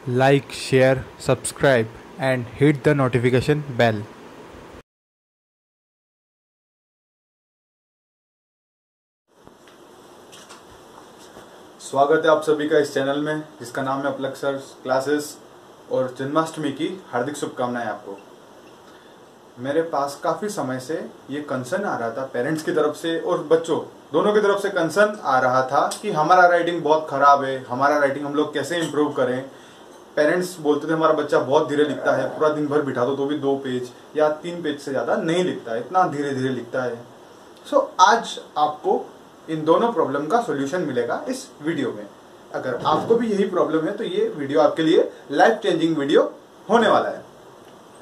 Like, share, subscribe, and hit the notification bell. स्वागत है आप सभी का इस चैनल में जिसका नाम है अपलक सर क्लासेस। और जन्माष्टमी की हार्दिक शुभकामनाएं आपको। मेरे पास काफ़ी समय से ये कंसर्न आ रहा था, पेरेंट्स की तरफ से और बच्चों दोनों की तरफ से कंसर्न आ रहा था कि हमारा राइटिंग बहुत ख़राब है, हमारा राइटिंग हम लोग कैसे इम्प्रूव करें। पेरेंट्स बोलते थे हमारा बच्चा बहुत धीरे लिखता है, पूरा दिन भर बिठा दो तो भी 2 पेज या 3 पेज से ज़्यादा नहीं लिखता है, इतना धीरे धीरे लिखता है। सो आज आपको इन दोनों प्रॉब्लम का सॉल्यूशन मिलेगा इस वीडियो में। अगर आपको भी यही प्रॉब्लम है तो ये वीडियो आपके लिए लाइफ चेंजिंग वीडियो होने वाला है।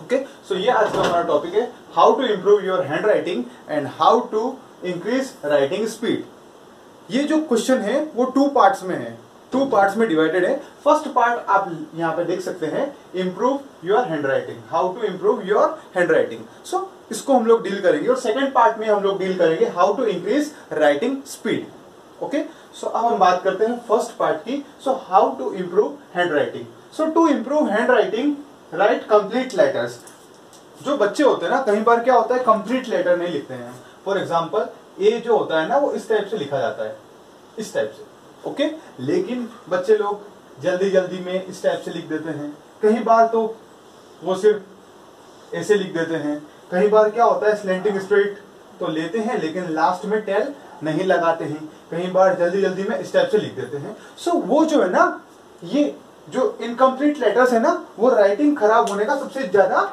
ओके, सो ये आज का हमारा टॉपिक है, how to improve your handwriting and how to increase writing speed. ये जो क्वेश्चन है वो 2 पार्ट्स में है, 2 पार्ट्स में डिवाइडेड है। फर्स्ट पार्ट आप यहाँ पे देख सकते हैं, improve your handwriting, how to improve your handwriting. So इसको हम लोग डील करेंगे। और सेकंड पार्ट में हम लोग डील करेंगे how to increase writing speed. Okay, so अब हम बात करते हैं फर्स्ट पार्ट की। So how to improve handwriting. So to improve handwriting, write complete letters. जो बच्चे होते हैं ना, कई बार क्या होता है, कंप्लीट लेटर नहीं लिखते हैं। फॉर एग्जाम्पल ए जो होता है ना, वो इस टाइप से लिखा जाता है, इस टाइप से। ओके, लेकिन बच्चे लोग जल्दी जल्दी में इस टाइप से लिख देते हैं। कई बार तो वो सिर्फ ऐसे लिख देते हैं। कई बार क्या होता है, स्लैंटिंग स्ट्रेट तो लेते हैं लेकिन लास्ट में टेल नहीं लगाते हैं। कई बार जल्दी जल्दी में इस टाइप से लिख देते हैं। सो वो जो है ना, ये जो इनकम्प्लीट लेटर्स है ना, वो राइटिंग खराब होने का सबसे ज्यादा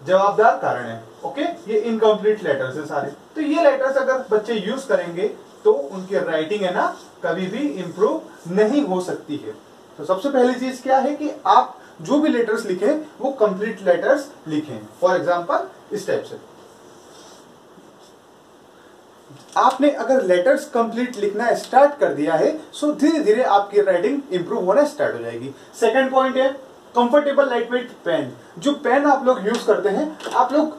जवाबदार कारण है। ओके, ये इनकम्प्लीट लेटर्स है सारे। तो ये लेटर्स अगर बच्चे यूज करेंगे तो उनकी राइटिंग है ना, कभी भी इंप्रूव नहीं हो सकती है। तो सबसे पहली चीज क्या है कि आप जो भी लेटर्स लिखें वो कंप्लीट लेटर्स लिखें। फॉर एग्जांपल इस टाइप से आपने अगर लेटर्स कंप्लीट लिखना स्टार्ट कर दिया है, सो धीरे धीरे आपकी राइटिंग इंप्रूव होना स्टार्ट हो जाएगी। सेकंड पॉइंट है कंफर्टेबल लाइटवेट पेन। जो पेन आप लोग यूज करते हैं, आप लोग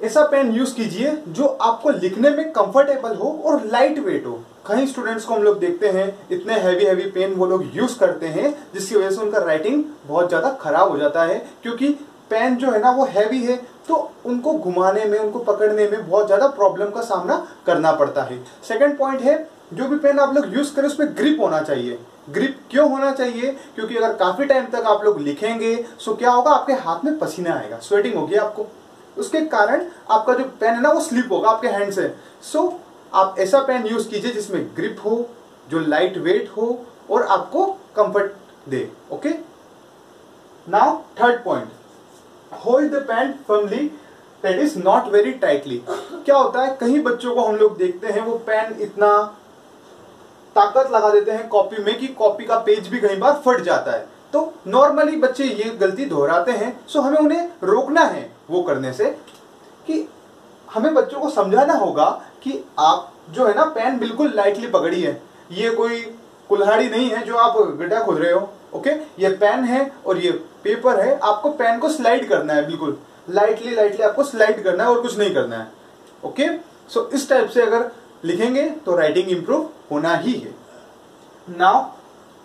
ऐसा पेन यूज कीजिए जो आपको लिखने में कंफर्टेबल हो और लाइट वेट हो। कई स्टूडेंट्स को हम लोग देखते हैं इतने हैवी हैवी पेन वो लोग यूज करते हैं, जिसकी वजह से उनका राइटिंग बहुत ज्यादा खराब हो जाता है, क्योंकि पेन जो है ना वो हैवी है, तो उनको घुमाने में, उनको पकड़ने में बहुत ज्यादा प्रॉब्लम का सामना करना पड़ता है। सेकंड पॉइंट है, जो भी पेन आप लोग यूज करें उसमें ग्रिप होना चाहिए। ग्रिप क्यों होना चाहिए? क्योंकि अगर काफी टाइम तक आप लोग लिखेंगे सो क्या होगा, आपके हाथ में पसीना आएगा, स्वेटिंग होगी आपको, उसके कारण आपका जो पेन है ना वो स्लिप होगा आपके हैंड से। सो आप ऐसा पेन यूज कीजिए जिसमें ग्रिप हो, जो लाइट वेट हो और आपको कंफर्ट दे। Okay, now third point, hold the pen firmly, that is not very tightly. क्या होता है, कई बच्चों को हम लोग देखते हैं वो पेन इतना ताकत लगा देते हैं कॉपी में कि कॉपी का पेज भी कई बार फट जाता है। तो नॉर्मली बच्चे ये गलती दोहराते हैं। सो हमें उन्हें रोकना है वो करने से, कि हमें बच्चों को समझाना होगा कि आप जो है ना पेन बिल्कुल लाइटली पकड़िए। ये कोई कुल्हाड़ी नहीं है जो आप गड्ढा खोद रहे हो। ओके, ये पेन है और ये पेपर है, आपको पेन को स्लाइड करना है, बिल्कुल लाइटली लाइटली आपको स्लाइड करना है और कुछ नहीं करना है। ओके, सो इस टाइप से अगर लिखेंगे तो राइटिंग इंप्रूव होना ही है। Now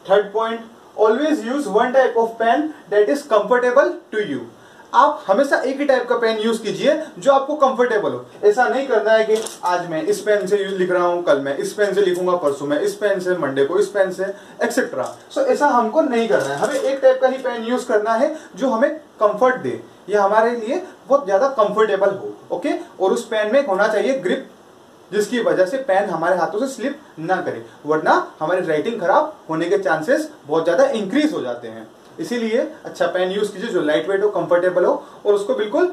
third point, always use one type of pen that is comfortable to you. आप हमेशा एक ही टाइप का पेन यूज कीजिए जो आपको कंफर्टेबल हो। ऐसा नहीं करना है कि आज मैं इस पेन से लिख रहा हूं, कल मैं इस पेन से लिखूंगा, परसों मैं इस पेन से, मंडे को इस पेन से, एक्सेट्रा। सो ऐसा हमको नहीं करना है। हमें एक टाइप का ही पेन यूज करना है जो हमें कंफर्ट दे, या हमारे लिए बहुत ज्यादा कंफर्टेबल हो। ओके, और उस पेन में होना चाहिए ग्रिप, जिसकी वजह से पेन हमारे हाथों से स्लिप ना करे, वरना हमारी राइटिंग खराब होने के चांसेस बहुत ज्यादा इंक्रीज हो जाते हैं। इसीलिए अच्छा पेन यूज कीजिए जो लाइट वेट हो, कंफर्टेबल हो, और उसको बिल्कुल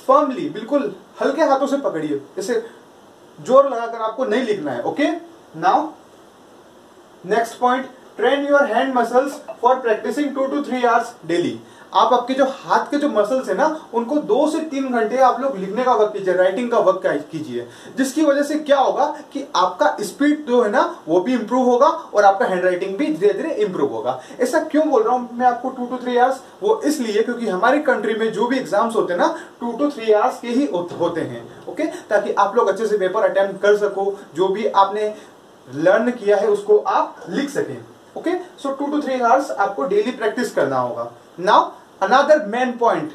फर्मली, बिल्कुल हल्के हाथों से पकड़िए, जैसे जोर लगाकर आपको नहीं लिखना है। Okay, now next point, train your hand muscles for practising 2 to 3 hours daily. आप आपके जो हाथ के जो मसल्स है ना, उनको 2 से 3 घंटे आप लोग लिखने का वर्क कीजिए, राइटिंग का वर्क कीजिए, जिसकी वजह से क्या होगा कि आपका स्पीड जो है ना वो भी इंप्रूव होगा और आपका हैंड राइटिंग भी धीरे धीरे इंप्रूव होगा। ऐसा क्यों बोल रहा हूं मैं आपको 2 to 3 आवर्स? वो इसलिए क्योंकि हमारी कंट्री में जो भी एग्जाम्स होते हैं ना 2 to 3 आवर्स के ही होते हैं। ओके, ताकि आप लोग अच्छे से पेपर अटेम्प्ट कर सको, जो भी आपने लर्न किया है उसको आप लिख सकें। ओके, सो 2 to 3 आवर्स आपको डेली प्रैक्टिस करना होगा। Now another main point,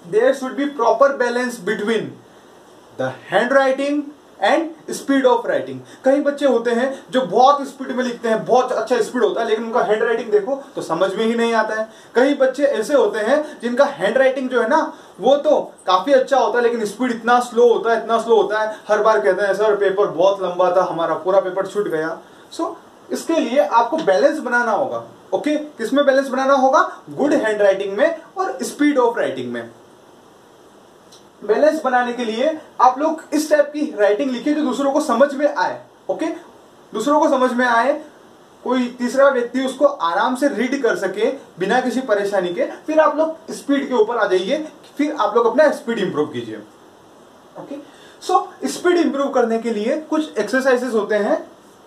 there should be proper balance between the handwriting and speed of writing. कई बच्चे होते हैं जो बहुत स्पीड में लिखते हैं, बहुत अच्छा स्पीड होता है, लेकिन उनका हैंड राइटिंग देखो तो समझ में ही नहीं आता है। कई बच्चे ऐसे होते हैं जिनका हैंड राइटिंग जो है ना वो तो काफी अच्छा होता है, लेकिन स्पीड इतना स्लो होता है, इतना स्लो होता है, हर बार कहते हैं सर पेपर बहुत लंबा था, हमारा पूरा पेपर छूट गया। सो इसके लिए आपको बैलेंस बनाना होगा। ओके, किसमें बैलेंस बनाना होगा? गुड हैंड राइटिंग में और स्पीड ऑफ राइटिंग में। बैलेंस बनाने के लिए आप लोग इस टाइप की राइटिंग लिखिए जो दूसरों को समझ में आए। ओके, दूसरों को समझ में आए, कोई तीसरा व्यक्ति उसको आराम से रीड कर सके बिना किसी परेशानी के। फिर आप लोग स्पीड के ऊपर आ जाइए, फिर आप लोग अपना स्पीड इंप्रूव कीजिए। ओके, सो स्पीड इंप्रूव करने के लिए कुछ एक्सरसाइजेस होते हैं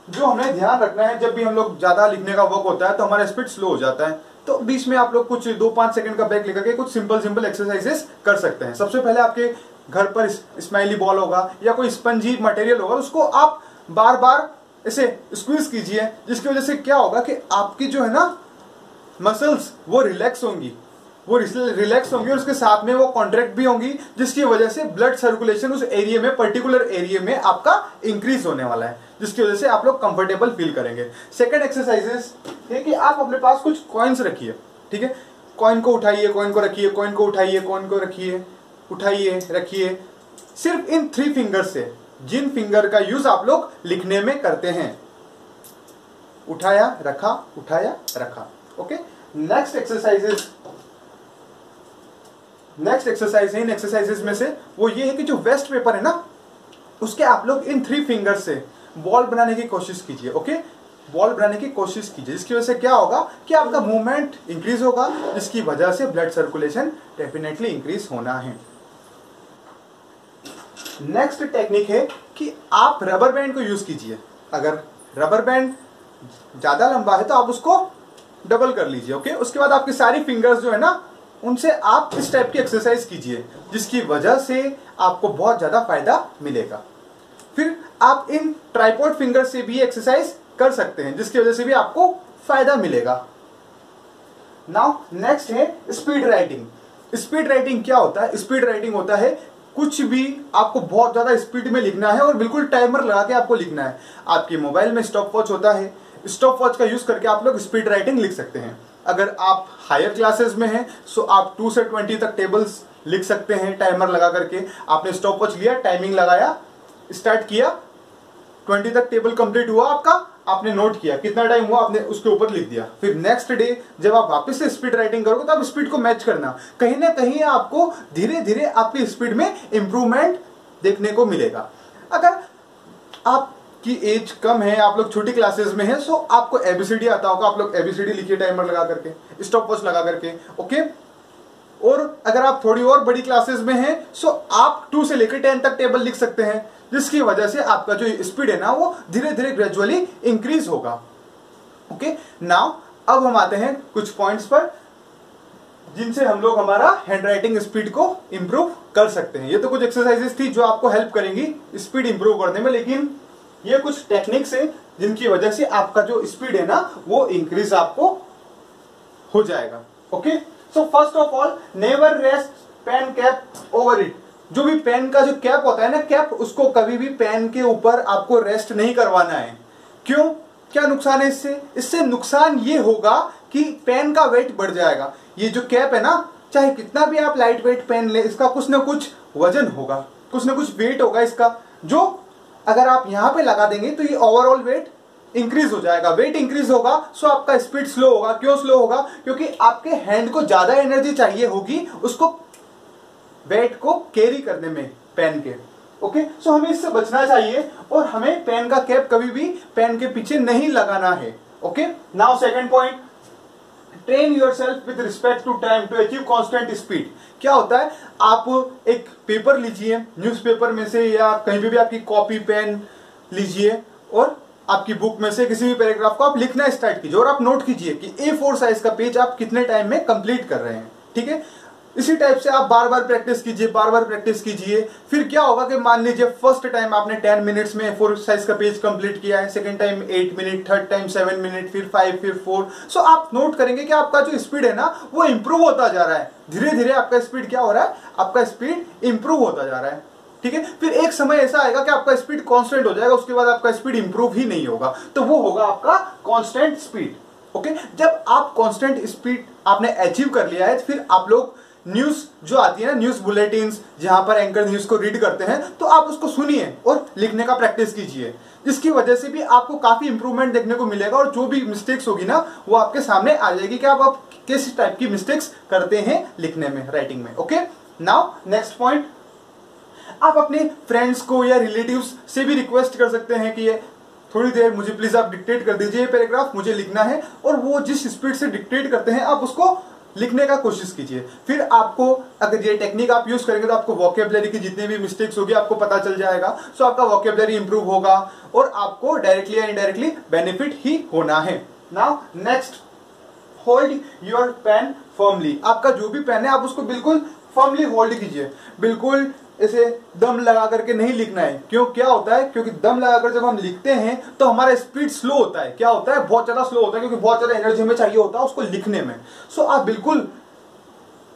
जो हमें ध्यान रखना है। जब भी हम लोग ज्यादा लिखने का वर्क होता है तो हमारा स्पीड स्लो हो जाता है, तो बीच में आप लोग कुछ 2-5 सेकंड का ब्रेक लेकर के कुछ सिंपल एक्सरसाइजेस कर सकते हैं। सबसे पहले आपके घर पर स्माइली बॉल होगा या कोई स्पंजी मटेरियल होगा, उसको आप बार बार ऐसे स्क्वीज कीजिए, जिसकी वजह से क्या होगा कि आपकी जो है ना मसल्स वो रिलैक्स होंगी, और उसके साथ में वो कॉन्ट्रैक्ट भी होंगी, जिसकी वजह से ब्लड सर्कुलेशन उस एरिया में, पर्टिकुलर एरिया में आपका इंक्रीज होने वाला है, जिसकी वजह से आप लोग कंफर्टेबल फील करेंगे। सेकंड एक्सरसाइजेस है कि आप अपने पास कुछ कॉइन्स रखिए। ठीक है, कॉइन को उठाइए, कॉइन को रखिए, कॉइन को उठाइए, कॉइन को रखिए, उठाइए, रखिए, सिर्फ इन 3 फिंगर से, जिन फिंगर का यूज आप लोग लिखने में करते हैं। उठाया, रखा, उठाया, रखा। ओके, नेक्स्ट एक्सरसाइज है इन एक्सरसाइजेस में से वो ये है कि जो वेस्ट पेपर है ना उसके आप लोग इन 3 फिंगर से बॉल बनाने की कोशिश कीजिए। ओके, बॉल बनाने की कोशिश कीजिए, जिसकी वजह से क्या होगा कि आपका मूवमेंट इंक्रीज होगा, जिसकी वजह से ब्लड सर्कुलेशन डेफिनेटली इंक्रीज होना है। नेक्स्ट टेक्निक है कि आप रबर बैंड को यूज कीजिए। अगर रबर बैंड ज्यादा लंबा है तो आप उसको डबल कर लीजिए। ओके, उसके बाद आपकी सारी फिंगर्स जो है ना उनसे आप इस टाइप की एक्सरसाइज कीजिए, जिसकी वजह से आपको बहुत ज्यादा फायदा मिलेगा। फिर आप इन ट्राइपॉड फिंगर से भी एक्सरसाइज कर सकते हैं, जिसकी वजह से भी आपको फायदा मिलेगा। नाउ नेक्स्ट है स्पीड राइटिंग। स्पीड राइटिंग क्या होता है? स्पीड राइटिंग होता है कुछ भी आपको बहुत ज्यादा स्पीड में लिखना है और बिल्कुल टाइमर लगा के आपको लिखना है। आपके मोबाइल में स्टॉप वॉच होता है, स्टॉप वॉच का यूज करके आप लोग स्पीड राइटिंग लिख सकते हैं। अगर आप हायर क्लासेस में हैं सो आप 2 से 20 तक टेबल्स लिख सकते हैं टाइमर लगा करके। आपने स्टॉप वॉच लिया, टाइमिंग लगाया, स्टार्ट किया, 20 तक टेबल कंप्लीट हुआ आपका, आपने नोट किया कितना टाइम हुआ, आपने उसके ऊपर लिख दिया। फिर नेक्स्ट डे जब आप वापस से स्पीड राइटिंग करोगे तो आप स्पीड को मैच करना, कहीं ना कहीं आपको धीरे धीरे आपकी स्पीड में इंप्रूवमेंट देखने को मिलेगा। अगर आपकी एज कम है, आप लोग छोटी क्लासेस में हैं, सो आपको एबीसीडी आता होगा, आप लोग एबीसीडी लिखिए टाइमर लगा करके, स्टॉप वॉच लगा करके। ओके, और अगर आप थोड़ी और बड़ी क्लासेस में हैं सो आप 2 से लेकर 10 तक टेबल लिख सकते हैं, जिसकी वजह से आपका जो स्पीड है ना वो धीरे धीरे ग्रेजुअली इंक्रीज होगा। ओके, नाउ अब हम आते हैं कुछ पॉइंट्स पर जिनसे हम लोग हमारा हैंडराइटिंग स्पीड को इंप्रूव कर सकते हैं। ये तो कुछ एक्सरसाइजेस थी जो आपको हेल्प करेंगी स्पीड इंप्रूव करने में, लेकिन ये कुछ टेक्निक्स है जिनकी वजह से आपका जो स्पीड है ना वो इंक्रीज आपको हो जाएगा। Okay, so first of all never rest pen cap over it. जो भी पेन का जो कैप होता है ना, कैप, उसको कभी भी पेन के ऊपर आपको रेस्ट नहीं करवाना है। क्यों? क्या नुकसान है इससे? इससे नुकसान ये होगा कि पेन का वेट बढ़ जाएगा। ये जो कैप है ना, चाहे कितना भी आप लाइट वेट पेन ले, इसका कुछ ना कुछ वजन होगा, कुछ ना कुछ वेट होगा इसका, जो अगर आप यहां पे लगा देंगे तो ये ओवरऑल वेट इंक्रीज हो जाएगा। वेट इंक्रीज होगा सो आपका स्पीड स्लो होगा। क्यों स्लो होगा? क्योंकि आपके हैंड को ज्यादा एनर्जी चाहिए होगी उसको वेट को कैरी करने में पेन के। ओके, सो हमें इससे बचना चाहिए और हमें पेन का कैप कभी भी पेन के पीछे नहीं लगाना है। Okay, now second point, train yourself with respect to time to achieve constant speed. क्या होता है, आप एक पेपर लीजिए न्यूज़पेपर में से या कहीं भी आपकी कॉपी पेन लीजिए और आपकी बुक में से किसी भी पैराग्राफ को आप लिखना स्टार्ट कीजिए और आप नोट कीजिए कि A4 साइज का पेज आप कितने टाइम में कंप्लीट कर रहे हैं। ठीक है, इसी टाइप से आप बार बार प्रैक्टिस कीजिए, बार बार प्रैक्टिस कीजिए। फिर क्या होगा कि मान लीजिए फर्स्ट टाइम आपने 10 मिनट्स में 4 एक्सरसाइज का पेज कंप्लीट किया है, second time 8 minute, third time 7 minute, फिर 5, फिर 4। सो आप नोट करेंगे कि आपका जो स्पीड है ना वो इंप्रूव होता जा रहा है। धीरे धीरे आपका स्पीड क्या हो रहा है, आपका स्पीड इंप्रूव होता जा रहा है। ठीक है, फिर एक समय ऐसा आएगा कि आपका स्पीड कांस्टेंट हो जाएगा, उसके बाद आपका स्पीड इंप्रूव ही नहीं होगा, तो वो होगा आपका कांस्टेंट स्पीड। ओके, जब आप कांस्टेंट स्पीड आपने अचीव कर लिया है, फिर आप लोग न्यूज जो आती है ना, न्यूज बुलेटिन जहां पर एंकर न्यूज को रीड करते हैं, तो आप उसको सुनिए और लिखने का प्रैक्टिस कीजिए। जिसकी वजह से भी आपको काफी इंप्रूवमेंट देखने को मिलेगा और जो भी मिस्टेक्स होगी ना वो आपके सामने आ जाएगी कि आप किस टाइप की मिस्टेक्स करते हैं लिखने में, राइटिंग में। ओके, नाउ नेक्स्ट पॉइंट, आप अपने फ्रेंड्स को या रिलेटिव्स से भी रिक्वेस्ट कर सकते हैं कि ये थोड़ी देर मुझे प्लीज आप डिक्टेट कर दीजिए, पैराग्राफ मुझे लिखना है, और वो जिस स्पीड से डिक्टेट करते हैं आप उसको लिखने का कोशिश कीजिए। फिर आपको अगर ये टेक्निक आप यूज करेंगे तो आपको वोकैबुलरी की जितनी भी मिस्टेक्स होगी आपको पता चल जाएगा। सो आपका वोकैबुलरी इंप्रूव होगा और आपको डायरेक्टली या इनडायरेक्टली बेनिफिट ही होना है। Now next, hold your pen firmly. आपका जो भी पेन है आप उसको बिल्कुल फर्मली होल्ड कीजिए, बिल्कुल ऐसे दम लगा करके नहीं लिखना है। क्यों, क्या होता है, क्योंकि दम लगाकर जब हम लिखते हैं तो हमारा स्पीड स्लो होता है। क्या होता है, बहुत ज्यादा स्लो होता है, क्योंकि बहुत ज्यादा एनर्जी हमें चाहिए होता है उसको लिखने में। सो आप बिल्कुल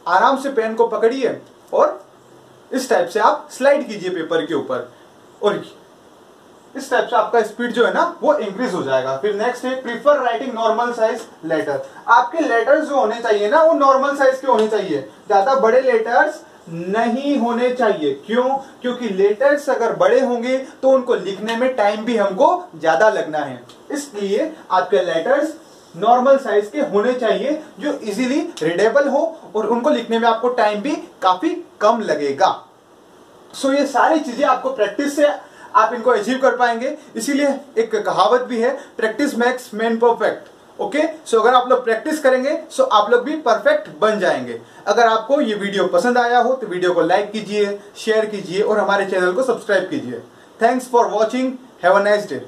आराम से पेन को पकड़िए और इस टाइप से आप स्लाइड कीजिए पेपर के ऊपर, और इस टाइप से आपका स्पीड जो है ना वो इंक्रीज हो जाएगा। फिर नेक्स्ट है, prefer writing normal size letter. आपके लेटर्स जो होने चाहिए ना वो नॉर्मल साइज के होने चाहिए, ज्यादा बड़े लेटर्स नहीं होने चाहिए। क्यों, क्योंकि लेटर्स अगर बड़े होंगे तो उनको लिखने में टाइम भी हमको ज्यादा लगना है, इसलिए आपके लेटर्स नॉर्मल साइज के होने चाहिए जो इजीली रीडेबल हो और उनको लिखने में आपको टाइम भी काफी कम लगेगा। सो ये सारी चीजें आपको प्रैक्टिस से आप इनको अचीव कर पाएंगे। इसीलिए एक कहावत भी है, practice makes man perfect. Okay, so अगर आप लोग प्रैक्टिस करेंगे सो आप लोग भी परफेक्ट बन जाएंगे। अगर आपको ये वीडियो पसंद आया हो तो वीडियो को लाइक कीजिए, शेयर कीजिए और हमारे चैनल को सब्सक्राइब कीजिए। Thanks for watching, have a nice day.